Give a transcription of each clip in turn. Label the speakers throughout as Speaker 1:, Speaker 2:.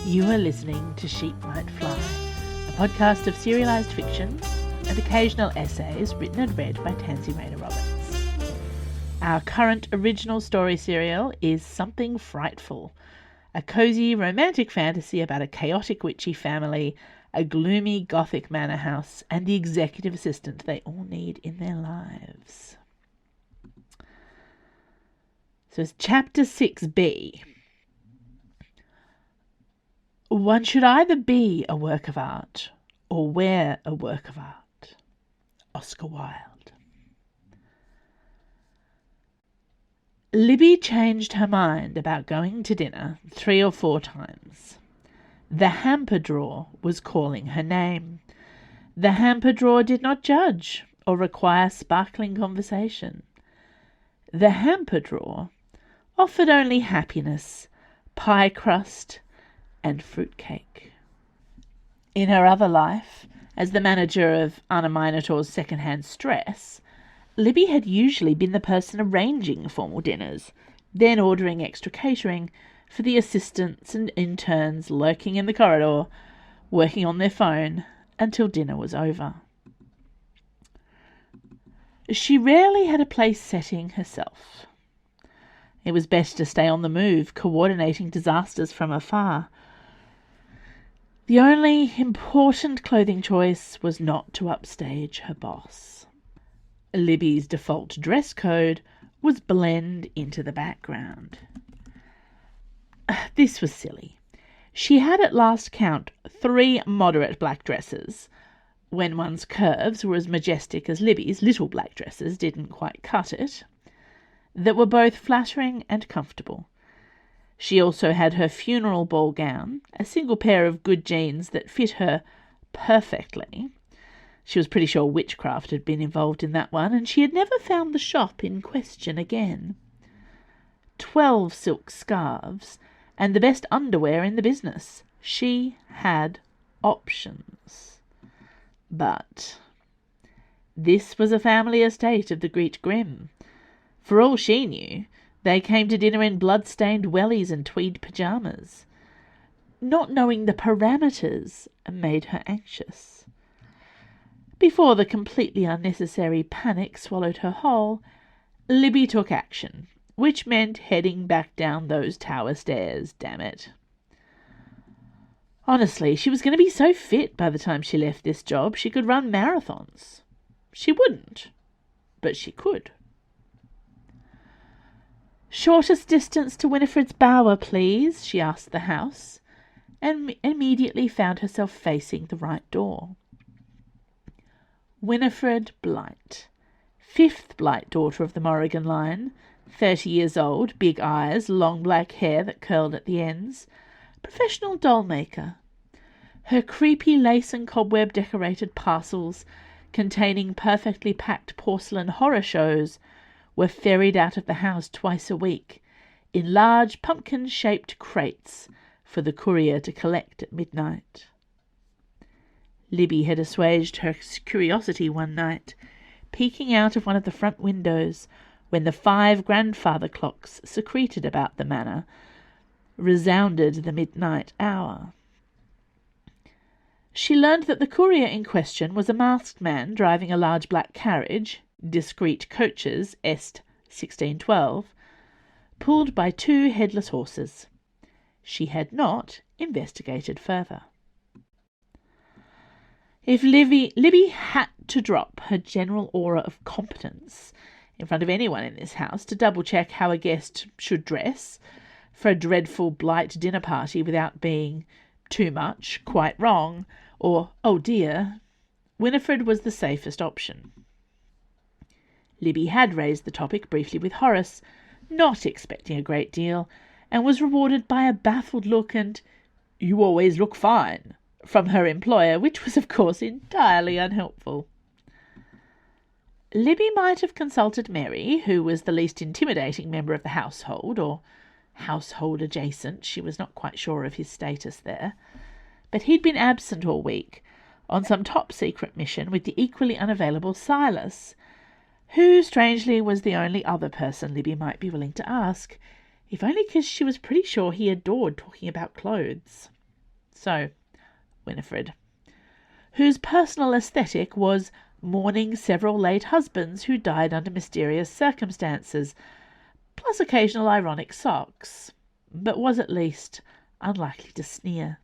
Speaker 1: You are listening to Sheep Might Fly, a podcast of serialised fiction and occasional essays written and read by Tansy Rayner Roberts. Our current original story serial is Something Frightful, a cosy romantic fantasy about a chaotic witchy family, a gloomy gothic manor house, and the executive assistant they all need in their lives. So it's Chapter 6b. One should either be a work of art or wear a work of art. Oscar Wilde. Libby changed her mind about going to dinner 3 or 4 times. The hamper drawer was calling her name. The hamper drawer did not judge or require sparkling conversation. The hamper drawer offered only happiness, pie crust, and fruitcake. In her other life, as the manager of Anna Minotaur's second-hand stress, Libby had usually been the person arranging formal dinners, then ordering extra catering for the assistants and interns lurking in the corridor, working on their phone until dinner was over. She rarely had a place setting herself. It was best to stay on the move, coordinating disasters from afar. The only important clothing choice was not to upstage her boss. Libby's default dress code was blend into the background. This was silly. She had at last count 3 moderate black dresses. When one's curves were as majestic as Libby's little black dresses didn't quite cut it, that were both flattering and comfortable. She also had her funeral ball gown, a single pair of good jeans that fit her perfectly. She was pretty sure witchcraft had been involved in that one, and she had never found the shop in question again. 12 silk scarves, and the best underwear in the business. She had options. But this was a family estate of the Great Grim. For all she knew, they came to dinner in blood-stained wellies and tweed pyjamas. Not knowing the parameters made her anxious. Before the completely unnecessary panic swallowed her whole, Libby took action, which meant heading back down those tower stairs, damn it. Honestly, she was going to be so fit by the time she left this job she could run marathons. She wouldn't, but she could. "Shortest distance to Winifred's bower, please," she asked the house, and immediately found herself facing the right door. Winifred Blight, 5th Blight daughter of the Morrigan line, 30 years old, big eyes, long black hair that curled at the ends, professional doll maker. Her creepy lace and cobweb decorated parcels containing perfectly packed porcelain horror shows were ferried out of the house twice a week in large pumpkin-shaped crates for the courier to collect at midnight. Libby had assuaged her curiosity one night, peeking out of one of the front windows when the 5 grandfather clocks secreted about the manor resounded the midnight hour. She learned that the courier in question was a masked man driving a large black carriage, discreet coaches, Est 1612, pulled by 2 headless horses. She had not investigated further. If Libby had to drop her general aura of competence in front of anyone in this house to double-check how a guest should dress for a dreadful Blight dinner party without being too much, quite wrong, or, oh dear, Winifred was the safest option. Libby had raised the topic briefly with Horace, not expecting a great deal, and was rewarded by a baffled look and "You always look fine" from her employer, which was, of course, entirely unhelpful. Libby might have consulted Mary, who was the least intimidating member of the household, or household adjacent. She was not quite sure of his status there. But he'd been absent all week, on some top-secret mission with the equally unavailable Silas, who, strangely, was the only other person Libby might be willing to ask, if only because she was pretty sure he adored talking about clothes. So, Winifred, whose personal aesthetic was mourning several late husbands who died under mysterious circumstances, plus occasional ironic socks, but was at least unlikely to sneer.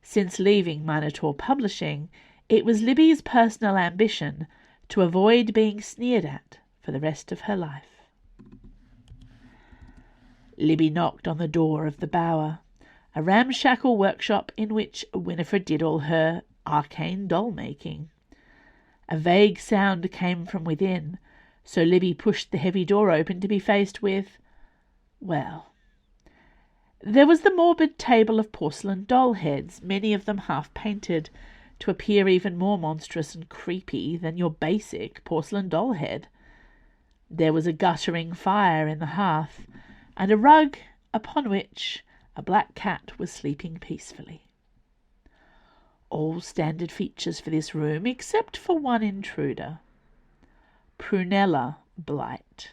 Speaker 1: Since leaving Minotaur Publishing, it was Libby's personal ambition to avoid being sneered at for the rest of her life. Libby knocked on the door of the Bower, a ramshackle workshop in which Winifred did all her arcane doll-making. A vague sound came from within, so Libby pushed the heavy door open to be faced with, well, there was the morbid table of porcelain doll heads, many of them half-painted, to appear even more monstrous and creepy than your basic porcelain doll head. There was a guttering fire in the hearth, and a rug upon which a black cat was sleeping peacefully. All standard features for this room, except for one intruder. Prunella Blight,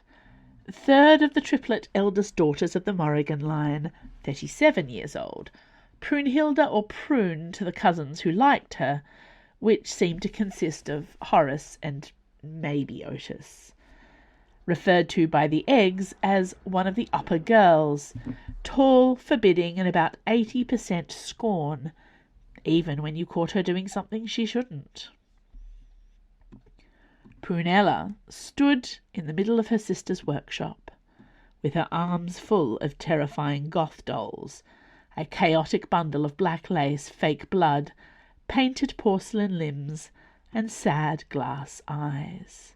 Speaker 1: third of the triplet eldest daughters of the Morrigan line, 37 years old, Prunhilda or Prune to the cousins who liked her, which seemed to consist of Horace and maybe Otis. Referred to by the eggs as one of the upper girls, tall, forbidding, and about 80% scorn, even when you caught her doing something she shouldn't. Prunella stood in the middle of her sister's workshop, with her arms full of terrifying goth dolls, a chaotic bundle of black lace, fake blood, painted porcelain limbs, and sad glass eyes.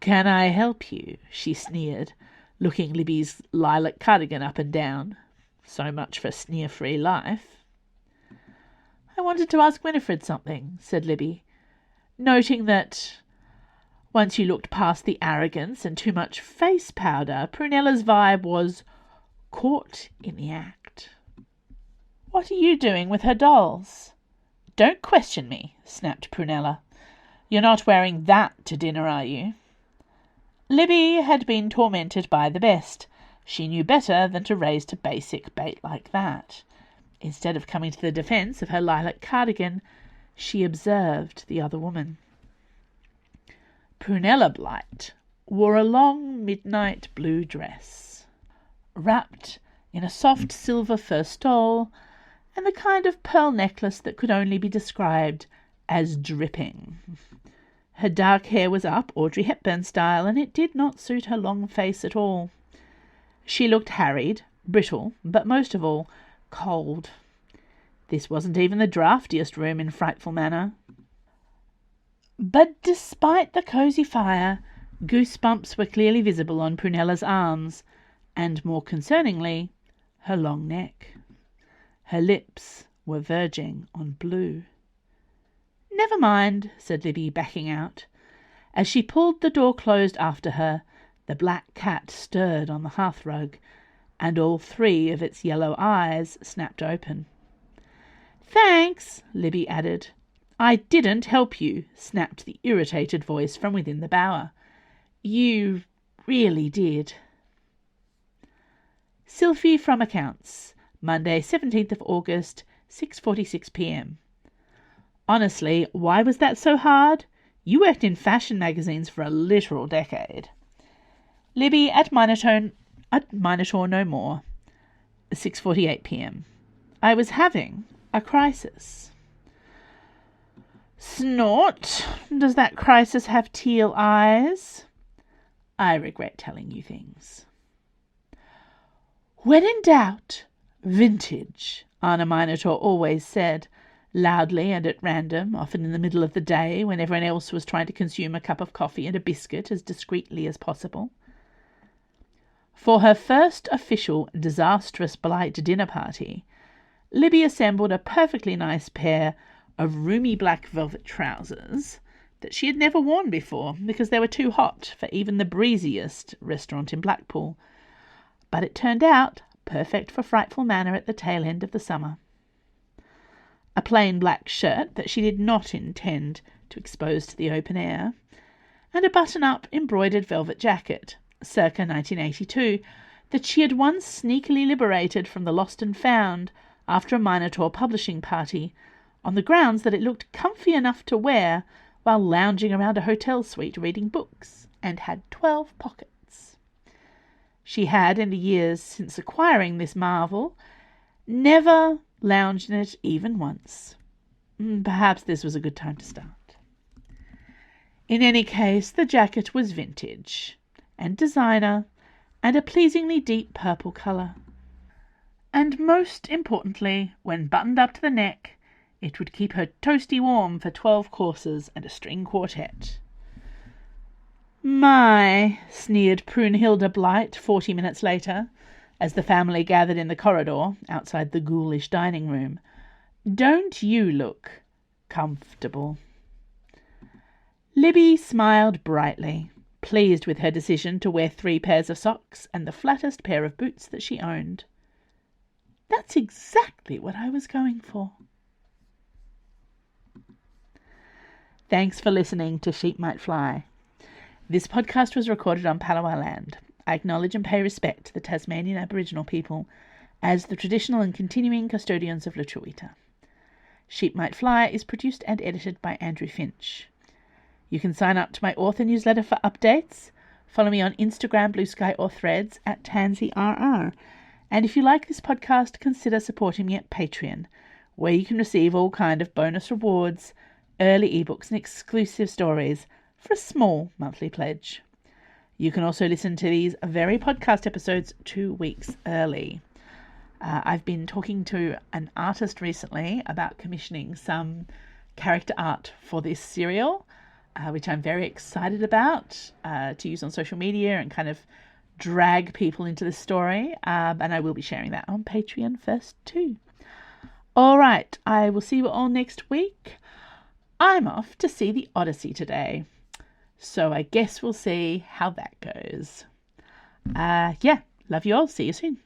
Speaker 1: "Can I help you?" she sneered, looking Libby's lilac cardigan up and down. So much for sneer-free life. "I wanted to ask Winifred something," said Libby, noting that once you looked past the arrogance and too much face powder, Prunella's vibe was caught in the act. "What are you doing with her dolls?" "Don't question me," snapped Prunella. "You're not wearing that to dinner, are you?" Libby had been tormented by the best. She knew better than to raise to basic bait like that. Instead of coming to the defence of her lilac cardigan, she observed the other woman. Prunella Blight wore a long midnight blue dress, wrapped in a soft silver fur stole, and the kind of pearl necklace that could only be described as dripping. Her dark hair was up, Audrey Hepburn style, and it did not suit her long face at all. She looked harried, brittle, but most of all, cold. This wasn't even the draftiest room in Frightful Manor. But despite the cosy fire, goosebumps were clearly visible on Prunella's arms, and more concerningly, her long neck. Her lips were verging on blue. "Never mind," said Libby, backing out. As she pulled the door closed after her, the black cat stirred on the hearthrug, and all three of its yellow eyes snapped open. "Thanks," Libby added. "I didn't help you," snapped the irritated voice from within the bower. "You really did." Sylphie from Accounts, Monday, 17th of August, 6:46 p.m. Honestly, why was that so hard? You worked in fashion magazines for a literal decade. Libby at Minotaur no more, 6:48 p.m. I was having a crisis. Snort, does that crisis have teal eyes? I regret telling you things. When in doubt, vintage, Anna Minotaur always said, loudly and at random, often in the middle of the day when everyone else was trying to consume a cup of coffee and a biscuit as discreetly as possible. For her first official disastrous Blight dinner party, Libby assembled a perfectly nice pair of roomy black velvet trousers that she had never worn before because they were too hot for even the breeziest restaurant in Blackpool. But it turned out perfect for Frightful Manor at the tail end of the summer. A plain black shirt that she did not intend to expose to the open air, and a button-up embroidered velvet jacket, circa 1982, that she had once sneakily liberated from the lost and found after a Minotaur publishing party on the grounds that it looked comfy enough to wear while lounging around a hotel suite reading books and had 12 pockets. She had, in the years since acquiring this marvel, never lounged in it even once. Perhaps this was a good time to start. In any case, the jacket was vintage and designer and a pleasingly deep purple colour. And most importantly, when buttoned up to the neck, it would keep her toasty warm for 12 courses and a string quartet. "My," sneered Prunhilde Blight 40 minutes later, as the family gathered in the corridor outside the ghoulish dining room, "don't you look comfortable?" Libby smiled brightly, pleased with her decision to wear 3 pairs of socks and the flattest pair of boots that she owned. "That's exactly what I was going for." Thanks for listening to Sheep Might Fly. This podcast was recorded on Palawa land. I acknowledge and pay respect to the Tasmanian Aboriginal people as the traditional and continuing custodians of Lutruwita. Sheep Might Fly is produced and edited by Andrew Finch. You can sign up to my author newsletter for updates. Follow me on Instagram, Blue Sky, or Threads at TansyRR. And if you like this podcast, consider supporting me at Patreon, where you can receive all kind of bonus rewards, early ebooks, and exclusive stories for a small monthly pledge. You can also listen to these very podcast episodes 2 weeks early. I've been talking to an artist recently about commissioning some character art for this serial, which I'm very excited about to use on social media and kind of drag people into the story. And I will be sharing that on Patreon first too. All right, I will see you all next week. I'm off to see the Odyssey today, so I guess we'll see how that goes. Love you all. See you soon.